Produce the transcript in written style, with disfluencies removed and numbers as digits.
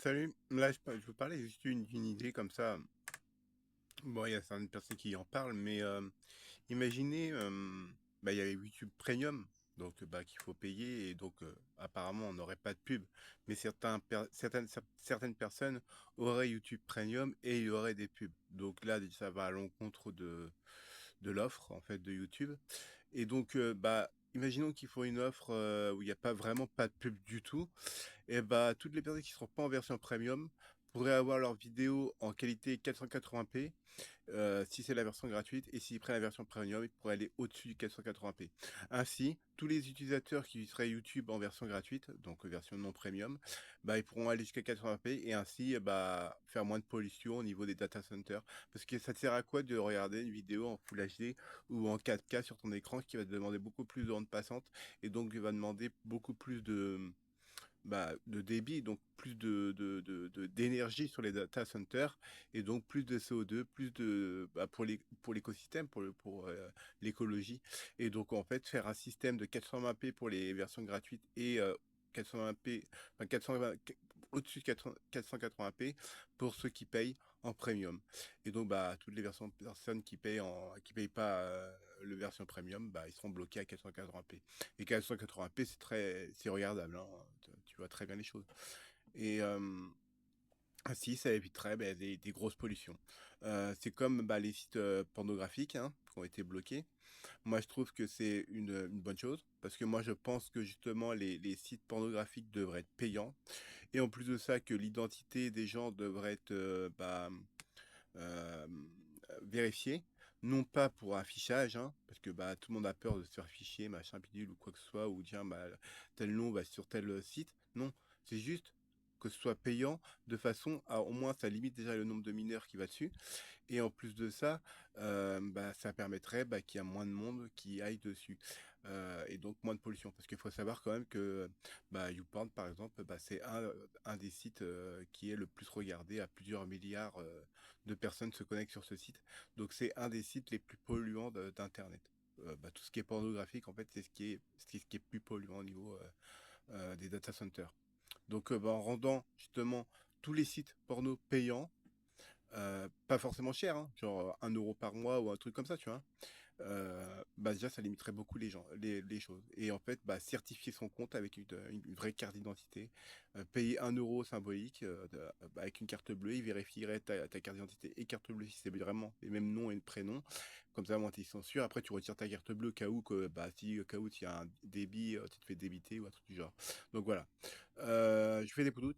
Salut, là je veux parler juste d'une idée comme ça. Bon, il y a certaines personnes qui en parlent, mais imaginez, il y avait YouTube Premium, donc bah, qu'il faut payer, et donc apparemment on n'aurait pas de pub, mais certaines personnes auraient YouTube Premium et il y aurait des pubs. Donc là, ça va à l'encontre de l'offre en fait de YouTube. Et donc, imaginons qu'ils font une offre où il n'y a pas de pub du tout. Et bah, toutes les personnes qui ne seront pas en version premium pourraient avoir leurs vidéos en qualité 480p si c'est la version gratuite, et s'ils prennent la version premium, ils pourraient aller au-dessus du 480p. Ainsi, tous les utilisateurs qui seraient YouTube en version gratuite, donc version non premium, ils pourront aller jusqu'à 80p et ainsi faire moins de pollution au niveau des data centers. Parce que ça te sert à quoi de regarder une vidéo en Full HD ou en 4K sur ton écran qui va te demander beaucoup plus de bande passante et donc va demander beaucoup plus de débit, donc plus d'énergie sur les data centers, et donc plus de CO2, plus pour l'écosystème, l'écologie. Et donc, en fait, faire un système de 420p pour les versions gratuites et 420p, enfin 420, au-dessus de 480p pour ceux qui payent en premium. Et donc, toutes les personnes qui payent pas le version premium, ils seront bloqués à 480p. Et 480p, c'est regardable, hein. Tu vois très bien les choses. Et ainsi, ça éviterait des grosses pollutions. C'est comme les sites pornographiques, hein, qui ont été bloqués. Moi, je trouve que c'est une bonne chose, parce que moi, je pense que justement, les sites pornographiques devraient être payants. Et en plus de ça, que l'identité des gens devrait être euh, vérifiée, non pas pour affichage, hein, parce que tout le monde a peur de se faire ficher, machin, bidule ou quoi que ce soit, ou dire tel nom va sur tel site. Non, c'est juste que ce soit payant, de façon à au moins ça limite déjà le nombre de mineurs qui va dessus. Et en plus de ça, ça permettrait qu'il y a moins de monde qui aille dessus. Et donc moins de pollution. Parce qu'il faut savoir quand même que YouPorn, par exemple, c'est un des sites qui est le plus regardé, à plusieurs milliards de personnes se connectent sur ce site. Donc c'est un des sites les plus polluants d'Internet. Tout ce qui est pornographique, en fait, c'est ce qui est plus polluant au niveau des data centers. Donc en rendant justement tous les sites porno payants, pas forcément cher, hein, genre 1 euro par mois ou un truc comme ça, tu vois. Déjà, ça limiterait beaucoup les choses. Et en fait, certifier son compte avec une vraie carte d'identité, payer 1 euro symbolique avec une carte bleue, il vérifierait ta carte d'identité et carte bleue si c'est vraiment les mêmes noms et prénoms. Comme ça, moi, t'es sûr. Après, tu retires ta carte bleue au cas où si au cas où il y a un débit, tu te fais débiter ou un truc du genre. Donc voilà. Je fais des poudoutes.